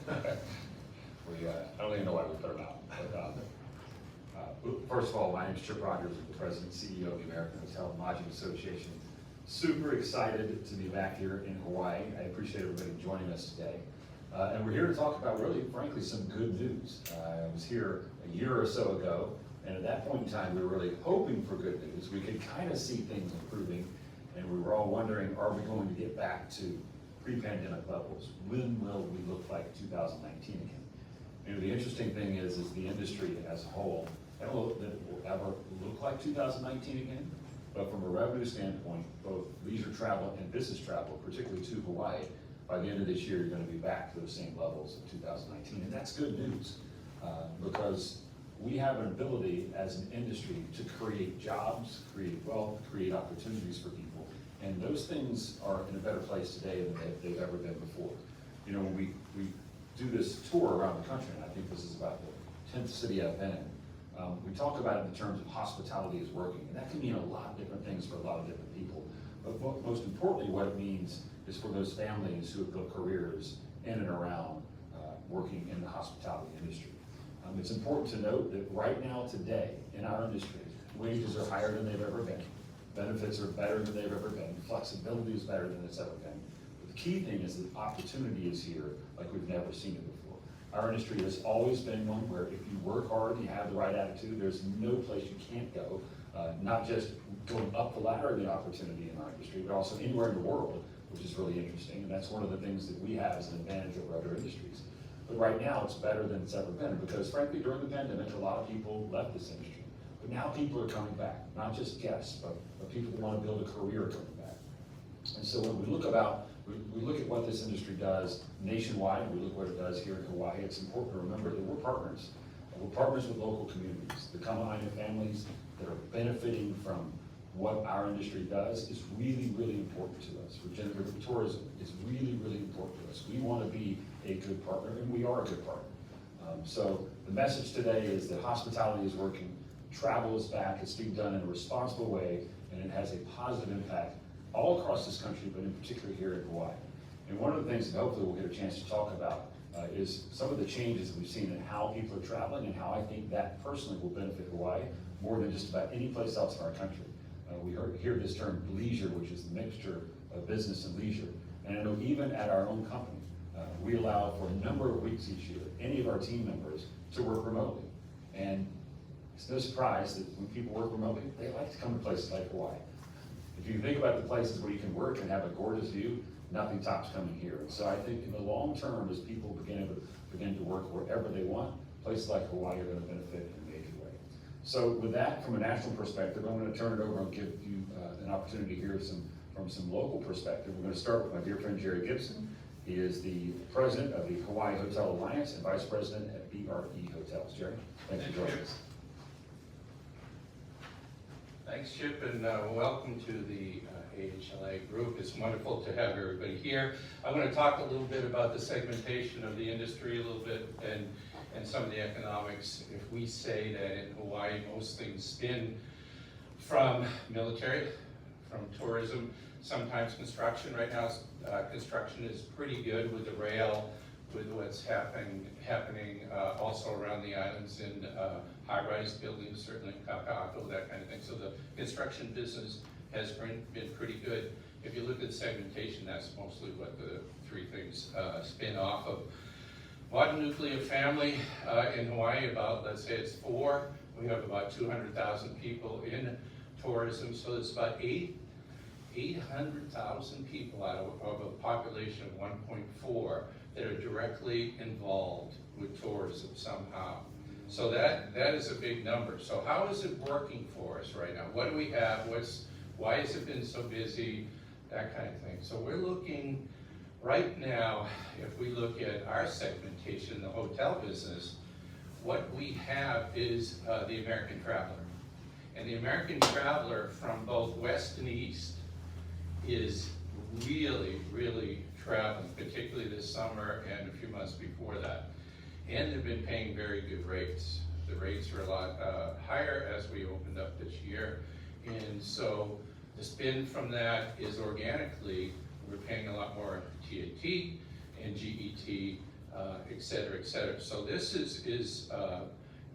I don't even know why we put them out. But, first of all, my name is Chip Rogers. I'm the President and CEO of the American Hotel and Lodging Association. Super excited to be back here in Hawaii. I appreciate everybody joining us today. And we're here to talk about really, frankly, some good news. I was here a year or so ago, and at that point in time, we were really hoping for good news. We could kind of see things improving, and we were all wondering, are we going to get back to pre-pandemic levels? When will we look like 2019 again? You know, the interesting thing is the industry as a whole, I don't know that it will ever look like 2019 again, but from a revenue standpoint, both leisure travel and business travel, particularly to Hawaii, by the end of this year, you're going to be back to those same levels of 2019. And that's good news because we have an ability as an industry to create jobs, create wealth, create opportunities for people. And those things are in a better place today than they've ever been before. You know, when we do this tour around the country, and I think this is about the 10th city I've been in, we talk about it in terms of hospitality is working. And that can mean a lot of different things for a lot of different people. But most importantly, what it means is for those families who have built careers in and around working in the hospitality industry. It's important to note that right now, today, in our industry, wages are higher than they've ever been. Benefits are better than they've ever been. Flexibility is better than it's ever been. But the key thing is that opportunity is here like we've never seen it before. Our industry has always been one where if you work hard and you have the right attitude, there's no place you can't go. Not just going up the ladder of the opportunity in our industry, but also anywhere in the world, which is really interesting. And that's one of the things that we have as an advantage over other industries. But right now, it's better than it's ever been because, frankly, during the pandemic, a lot of people left this industry. But now people are coming back, not just guests, but people who want to build a career coming back. And so when we look at what this industry does nationwide, and we look what it does here in Hawaii, it's important to remember that we're partners. We're partners with local communities. The Kama'aina families that are benefiting from what our industry does is really, really important to us. Regenerative tourism is really, really important to us. We want to be a good partner, and we are a good partner. So the message today is that hospitality is working, travel is back, it's being done in a responsible way, and it has a positive impact all across this country, but in particular here in Hawaii. And one of the things that hopefully we'll get a chance to talk about is some of the changes that we've seen in how people are traveling and how I think that personally will benefit Hawaii more than just about any place else in our country. We hear this term leisure, which is the mixture of business and leisure. And I know even at our own company, we allow for a number of weeks each year, any of our team members to work remotely. And it's no surprise that when people work remotely, they like to come to places like Hawaii. If you think about the places where you can work and have a gorgeous view, nothing tops coming here. And so I think in the long term, as people begin to work wherever they want, places like Hawaii are going to benefit in a major way. So with that, from a national perspective, I'm going to turn it over and give you an opportunity to hear from some local perspective. We're going to start with my dear friend Jerry Gibson. He is the president of the Hawaii Hotel Alliance and vice president at BRE Hotels. Jerry, thanks for joining us. Thanks, Chip, and welcome to the AHLA group. It's wonderful to have everybody here. I'm going to talk a little bit about the segmentation of the industry a little bit and some of the economics. If we say that in Hawaii, most things spin from military, from tourism, sometimes construction. Right now, construction is pretty good with the rail, with what's happening also around the islands in high-rise buildings, certainly in Kaka'ako, that kind of thing. So the construction business has been pretty good. If you look at segmentation, that's mostly what the three things spin off of. Modern nuclear family in Hawaii, about, let's say it's 4. We have about 200,000 people in tourism, so it's about 800,000 people out of a population of 1.4 that are directly involved with tourism somehow. So that is a big number. So how is it working for us right now? What do we have? Why has it been so busy? That kind of thing. So we're looking right now, if we look at our segmentation, the hotel business, what we have is the American traveler. And the American traveler from both west and east is really, really traveling, particularly this summer and a few months before that. And they've been paying very good rates. The rates are a lot higher as we opened up this year. And so the spin from that is organically, we're paying a lot more TAT and GET et cetera, et cetera. So this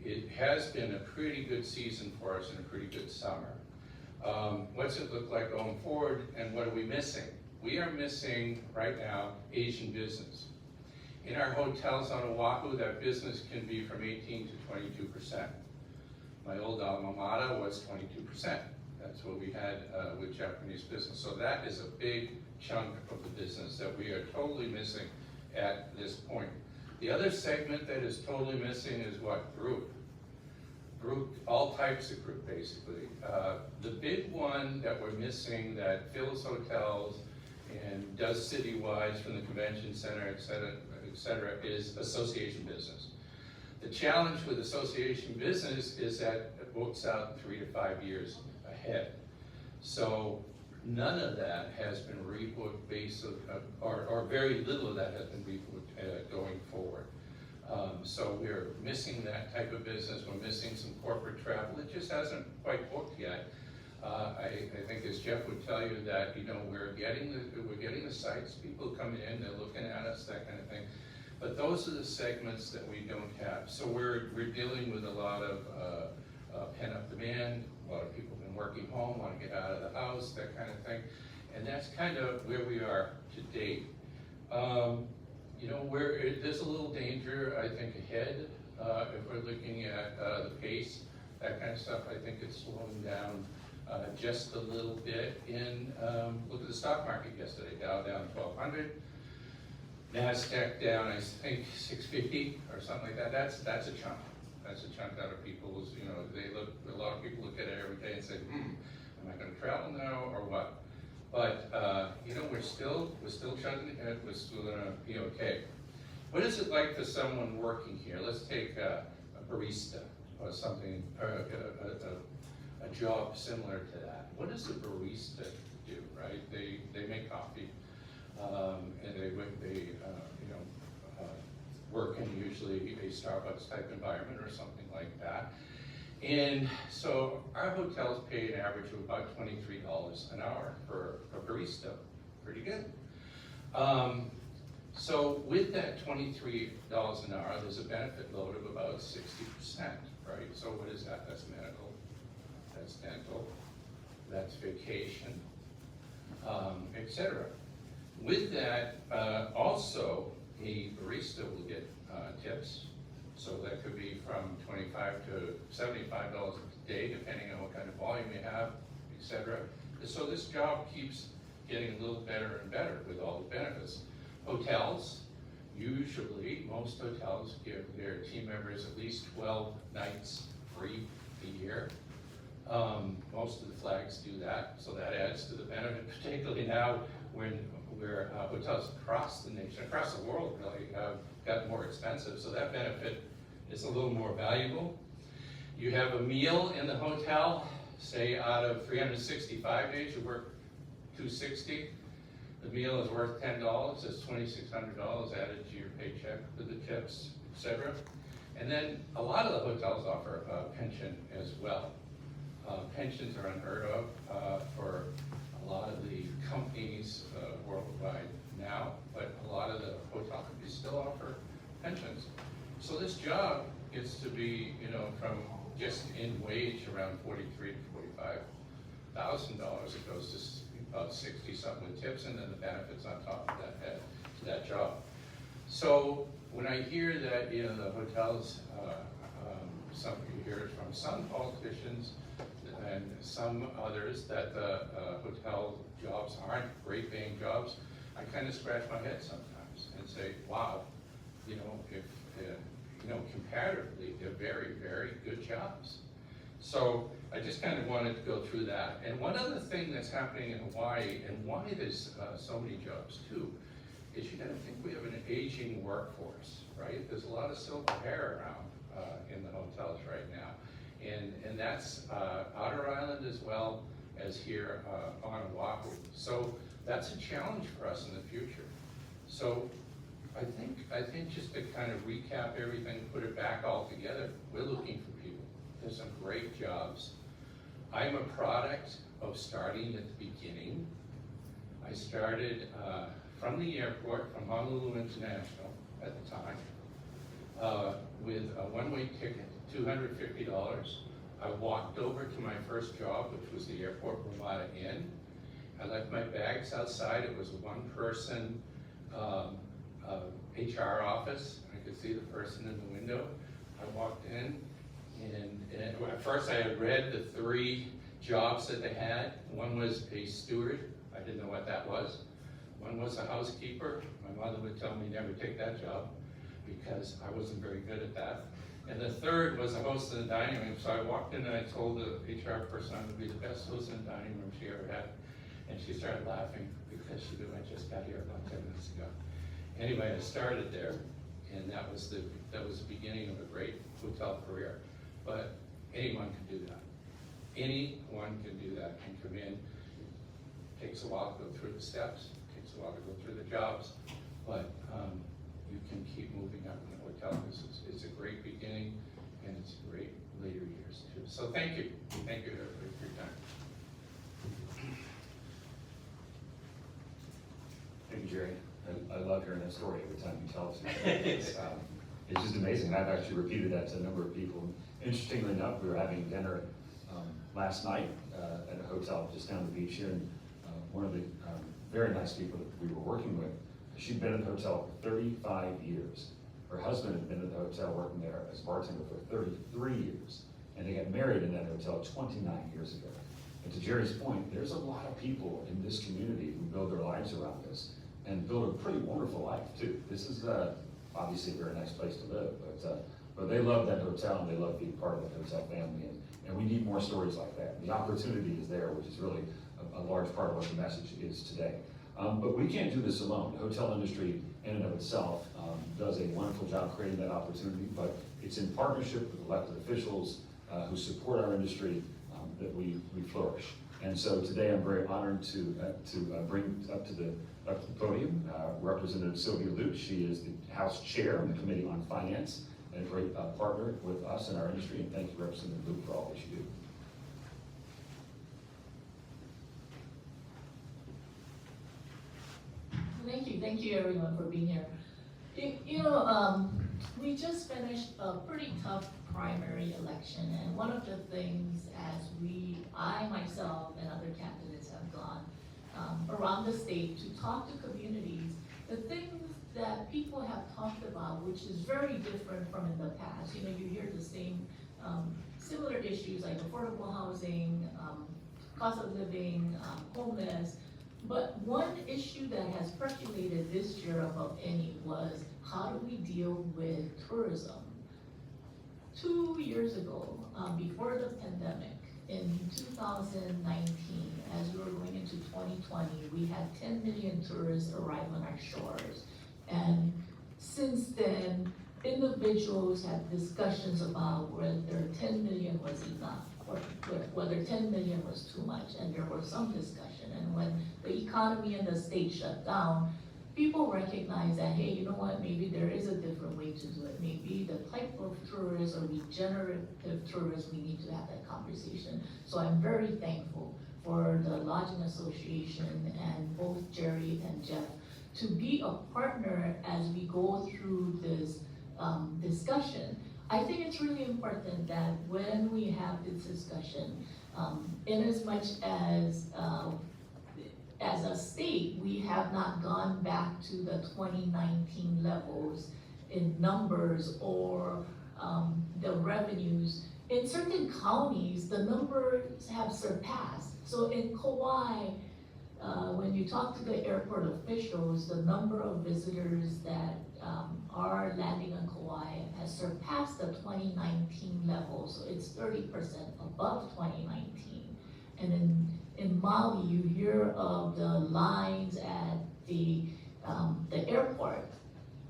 it has been a pretty good season for us and a pretty good summer. What's it look like going forward, and what are we missing? We are missing right now Asian business. In our hotels on Oahu, that business can be from 18 to 22%. My old alma mater was 22%. That's what we had with Japanese business. So that is a big chunk of the business that we are totally missing at this point. The other segment that is totally missing is what? Group. Group, all types of group, basically. The big one that we're missing that fills hotels and does citywides from the convention center, et cetera, is association business. The challenge with association business is that it books out 3 to 5 years ahead. So none of that has been rebooked or very little of that has been rebooked going forward. So we're missing that type of business. We're missing some corporate travel. It just hasn't quite booked yet. I think, as Jeff would tell you, that we're getting the sites. People coming in, they're looking at us, that kind of thing. But those are the segments that we don't have. So we're dealing with a lot of pent-up demand. A lot of people have been working home, want to get out of the house, that kind of thing. And that's kind of where we are to date. There's a little danger, I think, ahead if we're looking at the pace, that kind of stuff. I think it's slowing down just a little bit. Look at the stock market yesterday. Dow down 1,200. NASDAQ down, I think, 650 or something like that. That's a chunk. That's a chunk out of people's. A lot of people look at it every day and say, am I going to travel now or what? But we're still chugging ahead. We're still going to be okay. What is it like for someone working here? Let's take a barista or something, or a job similar to that. What does a barista do, right? They make coffee, and they work in usually a Starbucks type environment or something like that. And so our hotels pay an average of about $23 an hour for a barista. Pretty good. So with that $23 an hour, there's a benefit load of about 60%, right? So what is that? That's medical, that's dental, that's vacation, etc. With that, also, a barista will get tips. So that could be from $25 to $75 a day, depending on what kind of volume you have, etc. So this job keeps getting a little better and better with all the benefits. Hotels, usually, most hotels give their team members at least 12 nights free a year. Most of the flags do that, so that adds to the benefit, particularly now where hotels across the nation, across the world really, have gotten more expensive, so that benefit is a little more valuable. You have a meal in the hotel, say out of 365 days, you work 260. The meal is worth $10, that's $2,600 added to your paycheck with the tips, etc. And then a lot of the hotels offer a pension as well. Pensions are unheard of for a lot of the companies worldwide now, but a lot of the hotel companies still offer pensions. So this job gets to be, from just in wage around $43,000 to $45,000. It goes to about 60 something with tips, and then the benefits on top of that to that job. So when I hear that, the hotels, you hear it from some politicians and some others that the hotel jobs aren't great paying jobs, I kind of scratch my head sometimes and say, wow, if comparatively, they're very, very good jobs. So I just kind of wanted to go through that. And one other thing that's happening in Hawaii, and why there's so many jobs too, is you gotta think we have an aging workforce, right? There's a lot of silver hair around in the hotels right now. And that's Outer Island as well as here on Oahu. So that's a challenge for us in the future. So I think just to kind of recap everything, put it back all together, we're looking for people. There's some great jobs. I'm a product of starting at the beginning. I started from the airport, from Honolulu International, at the time, with a one-way ticket, $250. I walked over to my first job, which was the Airport Ramada Inn. I left my bags outside. It was a one-person HR office. I could see the person in the window. I walked in, and at first I had read the 3 jobs that they had. One was a steward. I didn't know what that was. One was a housekeeper. My mother would tell me never take that job because I wasn't very good at that. And the third was a host in the dining room. So I walked in and I told the HR person I would be the best host in the dining room she ever had. And she started laughing because she knew I just got here about 10 minutes ago. Anyway, I started there, and that was the beginning of a great hotel career. But anyone can do that. Anyone can do that and come in. It takes a while to go through the steps, it takes a while to go through the jobs, but you can keep moving up in the hotel business. It's a great beginning, and it's great later years too. So thank you. Thank you everybody for your time. Thank you, Jerry. I love hearing that story every time you tell it. It's just amazing. I've actually repeated that to a number of people. Interestingly enough, we were having dinner last night at a hotel just down the beach here, and one of the very nice people that we were working with, she'd been at the hotel for 35 years. Her husband had been at the hotel working there as bartender for 33 years, and they got married in that hotel 29 years ago. And to Jerry's point, there's a lot of people in this community who build their lives around this and build a pretty wonderful life too. This is obviously a very nice place to live, but they love that hotel and they love being part of that hotel family, and we need more stories like that. The opportunity is there, which is really a large part of what the message is today. But we can't do this alone. The hotel industry in and of itself does a wonderful job creating that opportunity, but it's in partnership with elected officials who support our industry that we flourish. And so today I'm very honored to bring up to the podium Representative Sylvia Lute. She is the House Chair on the Committee on Finance and a great partner with us in our industry. And thank you, Representative Lute, for all that you do. Thank you everyone for being here. We just finished a pretty tough primary election, and one of the things as I myself and other candidates have gone around the state to talk to communities, the things that people have talked about, which is very different from in the past. You hear the same similar issues like affordable housing, cost of living, homeless. But one issue that has percolated this year above any was how do we deal with tourism? 2 years ago, before the pandemic, in 2019, as we were going into 2020, we had 10 million tourists arrive on our shores. And since then, individuals had discussions about whether 10 million was enough or whether 10 million was too much, and there was some discussion. And when the economy and the state shut down, people recognize that, hey, you know what, maybe there is a different way to do it. Maybe the type of tourist or regenerative tourist, we need to have that conversation. So I'm very thankful for the Lodging Association and both Jerry and Jeff to be a partner as we go through this discussion. I think it's really important that when we have this discussion, in as much as a state, we have not gone back to the 2019 levels in numbers or the revenues. In certain counties, the numbers have surpassed. So in Kauai, when you talk to the airport officials, the number of visitors that are landing on Kauai has surpassed the 2019 level. So it's 30% above 2019. And in Maui, you hear of the lines at the airport.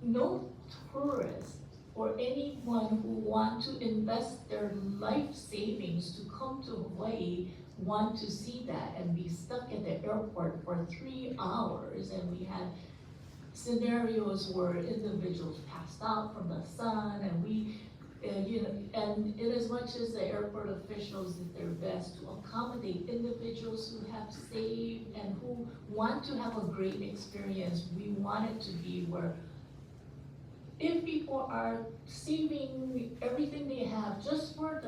No tourists or anyone who want to invest their life savings to come to Hawaii want to see that and be stuck at the airport for 3 hours. And we had scenarios where individuals passed out from the sun, and and in as much as the airport officials did their best to accommodate individuals who have saved and who want to have a great experience, we want it to be where if people are saving everything they have just for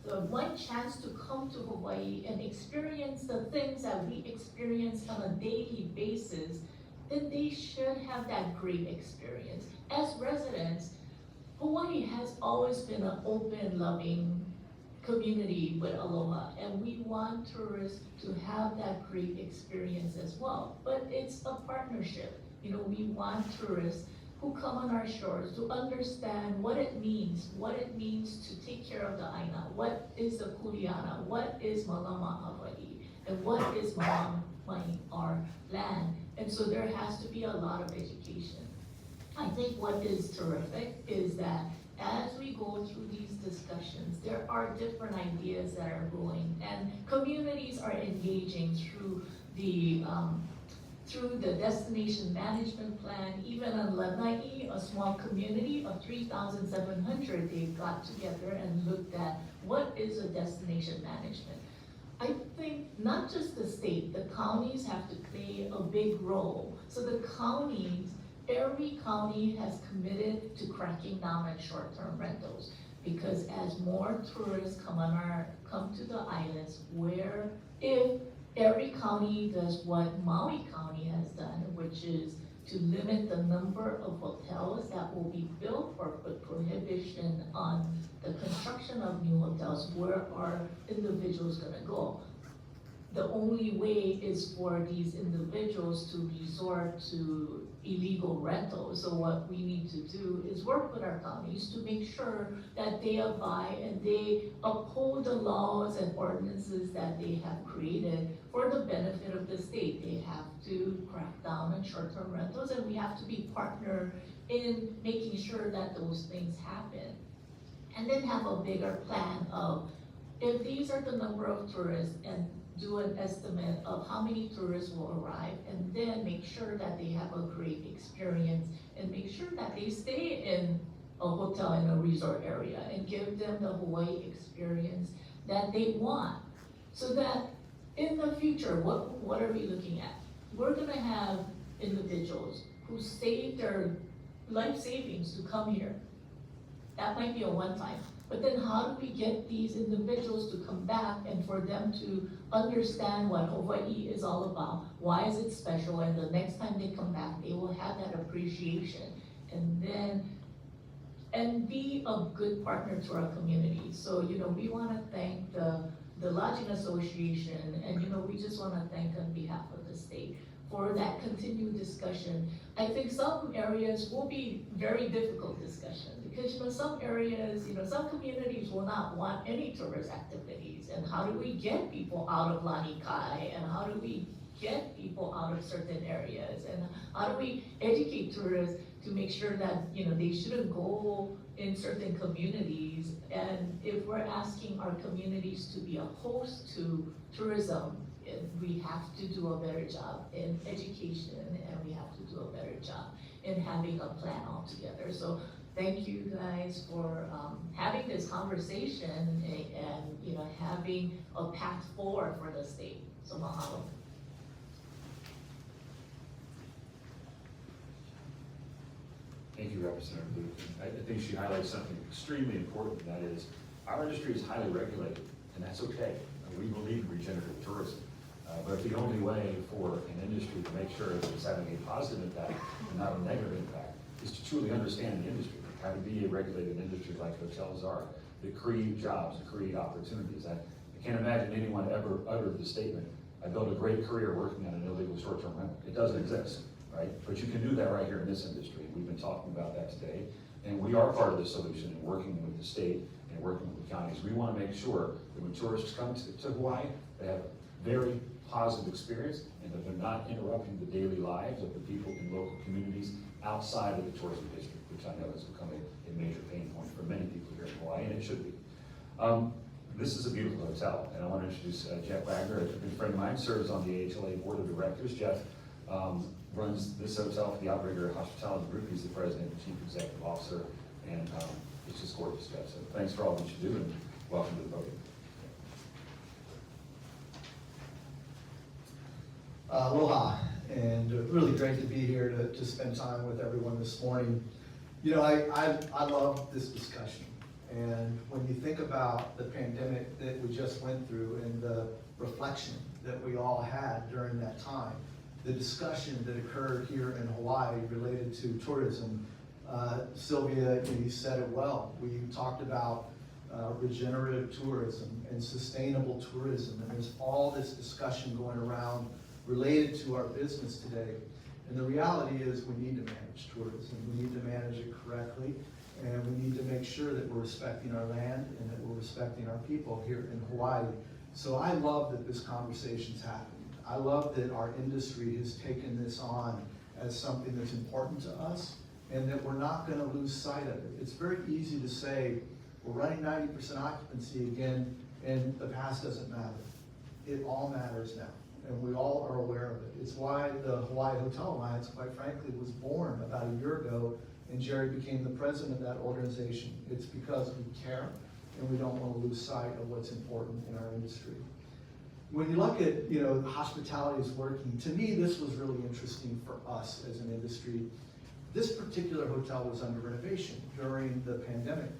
the one chance to come to Hawaii and experience the things that we experience on a daily basis, then they should have that great experience. As residents, Hawaii has always been an open, loving community with aloha, and we want tourists to have that great experience as well. But it's a partnership. You know, we want tourists who come on our shores to understand what it means to take care of the aina, what is the kuleana, what is malama Hawaii, and what is malamai, our land. And so there has to be a lot of education. I think what is terrific is that as we go through these discussions, there are different ideas that are growing, and communities are engaging through the destination management plan. Even on Lanai, a small community of 3,700, they got together and looked at what is a destination management. I think not just the state, the counties have to play a big role. So the counties, every county has committed to cracking down on short-term rentals, because as more tourists come to the islands, where if every county does what Maui County has done, which is to limit the number of hotels that will be built, or put prohibition on the construction of new hotels, where are individuals gonna go? The only way is for these individuals to resort to illegal rentals. So what we need to do is work with our counties to make sure that they abide and they uphold the laws and ordinances that they have created for the benefit of the state. They have to crack down on short-term rentals, and we have to be partner in making sure that those things happen. And then have a bigger plan of, if these are the number of tourists, and do an estimate of how many tourists will arrive, and then make sure that they have a great experience, and make sure that they stay in a hotel in a resort area, and give them the Hawaii experience that they want. So that in the future, what are we looking at? We're gonna have individuals who save their life savings to come here. That might be a one-time. But then how do we get these individuals to come back, and for them to understand what Hawaii is all about? Why is it special? And the next time they come back, they will have that appreciation, and be a good partner to our community. So, you know, we wanna thank the Lodging Association, and, you know, we just wanna thank on behalf of the state for that continued discussion. I think some areas will be very difficult discussion, because, you know, some areas, you know, some communities will not want any tourist activities. And how do we get people out of Lanikai? And how do we get people out of certain areas? And how do we educate tourists to make sure that, you know, they shouldn't go in certain communities? And if we're asking our communities to be a host to tourism, we have to do a better job in education, and we have to do a better job in having a plan altogether. So thank you guys for having this conversation, and you know, having a path forward for the state. So mahalo. Thank you, Representative Luke. I think she highlights something extremely important, and that is, our industry is highly regulated, and that's okay. We believe in regenerative tourism. But the only way for an industry to make sure that it's having a positive impact and not a negative impact is to truly understand the industry, how to be a regulated industry like hotels are, that create jobs and create opportunities. I can't imagine anyone ever uttered the statement, I built a great career working on an illegal short-term rental. It doesn't exist, right? But you can do that right here in this industry. We've been talking about that today, and we are part of the solution in working with the state and working with the counties. We want to make sure that when tourists come to Hawaii, they have very positive experience, and that they're not interrupting the daily lives of the people in local communities outside of the tourism district, which I know has become a major pain point for many people here in Hawaii, and it should be. This is a beautiful hotel, and I want to introduce Jeff Wagner, a good friend of mine, serves on the AHLA Board of Directors. Jeff runs this hotel for the Operator Hospitality Group. He's the president and chief executive officer, and it's just gorgeous, Jeff. So thanks for all that you do, and welcome to the podium. Aloha, and really great to be here to spend time with everyone this morning. You know, I love this discussion. And when you think about the pandemic that we just went through and the reflection that we all had during that time, the discussion that occurred here in Hawaii related to tourism, Sylvia, you said it well. We talked about regenerative tourism and sustainable tourism, and there's all this discussion going around related to our business today. And the reality is we need to manage tourism. We need to manage it correctly, and we need to make sure that we're respecting our land and that we're respecting our people here in Hawaii. So I love that this conversation's happening. I love that our industry has taken this on as something that's important to us and that we're not gonna lose sight of it. It's very easy to say, we're running 90% occupancy again, and the past doesn't matter. It all matters now, and we all are aware of it. It's why the Hawaii Hotel Alliance, quite frankly, was born about a year ago, and Jerry became the president of that organization. It's because we care, and we don't want to lose sight of what's important in our industry. When you look at, hospitality is working, to me, this was really interesting for us as an industry. This particular hotel was under renovation during the pandemic.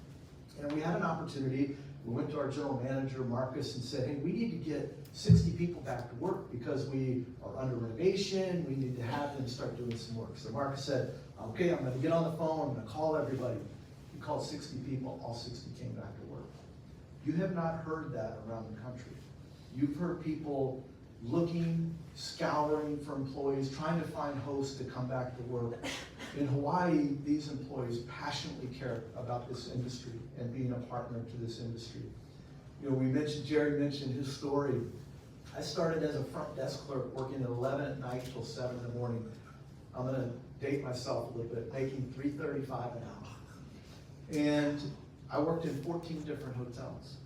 And we had an opportunity. We went to our general manager, Marcus, and said, hey, we need to get 60 people back to work because we are under renovation. We need to have them start doing some work. So Marcus said, okay, I'm gonna get on the phone, I'm gonna call everybody. He called 60 people, all 60 came back to work. You have not heard that around the country. You've heard people looking, scouring for employees, trying to find hosts to come back to work. In Hawaii, these employees passionately care about this industry and being a partner to this industry. Jerry mentioned his story. I started as a front desk clerk working at 11 at night till 7 in the morning. I'm gonna date myself a little bit, making $3.35 an hour. And I worked in 14 different hotels.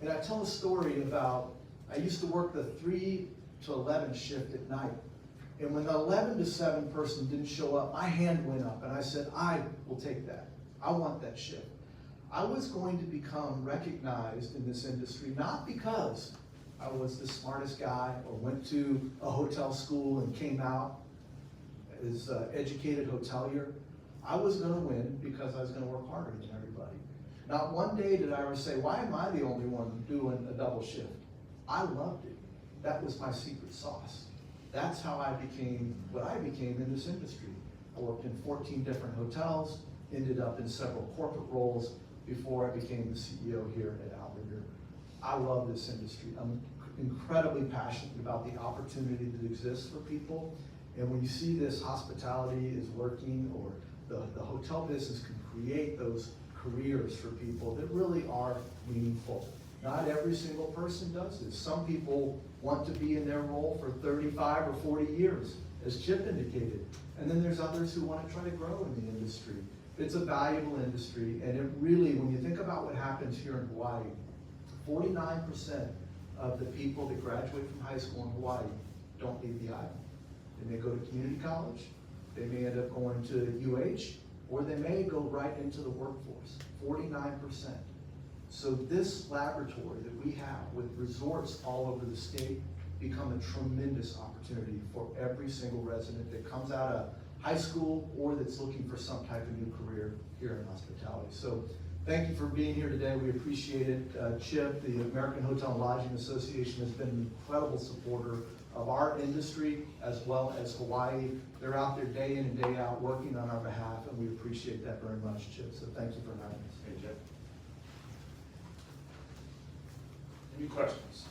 And I tell a story about, I used to work the 3 to 11 shift at night. And when the 11 to 7 person didn't show up, my hand went up and I said, I will take that. I want that shift. I was going to become recognized in this industry, not because I was the smartest guy or went to a hotel school and came out as an educated hotelier. I was gonna win because I was gonna work harder than everybody. Not one day did I ever say, why am I the only one doing a double shift? I loved it. That was my secret sauce. That's how I became what I became in this industry. I worked in 14 different hotels, ended up in several corporate roles before I became the CEO here at Outrigger. I love this industry. I'm incredibly passionate about the opportunity that exists for people. And when you see this hospitality is working, or the hotel business can create those careers for people that really are meaningful. Not every single person does this. Some people want to be in their role for 35 or 40 years, as Chip indicated. And then there's others who want to try to grow in the industry. It's a valuable industry, and it really, when you think about what happens here in Hawaii, 49% of the people that graduate from high school in Hawaii don't leave the island. They may go to community college, they may end up going to UH, or they may go right into the workforce, 49%. So this laboratory that we have with resorts all over the state become a tremendous opportunity for every single resident that comes out of high school or that's looking for some type of new career here in hospitality. So thank you for being here today. We appreciate it. Chip, the American Hotel and Lodging Association, has been an incredible supporter of our industry as well as Hawaii. They're out there day in and day out working on our behalf, and we appreciate that very much, Chip. So thank you for having us. Hey, Jeff. Any questions?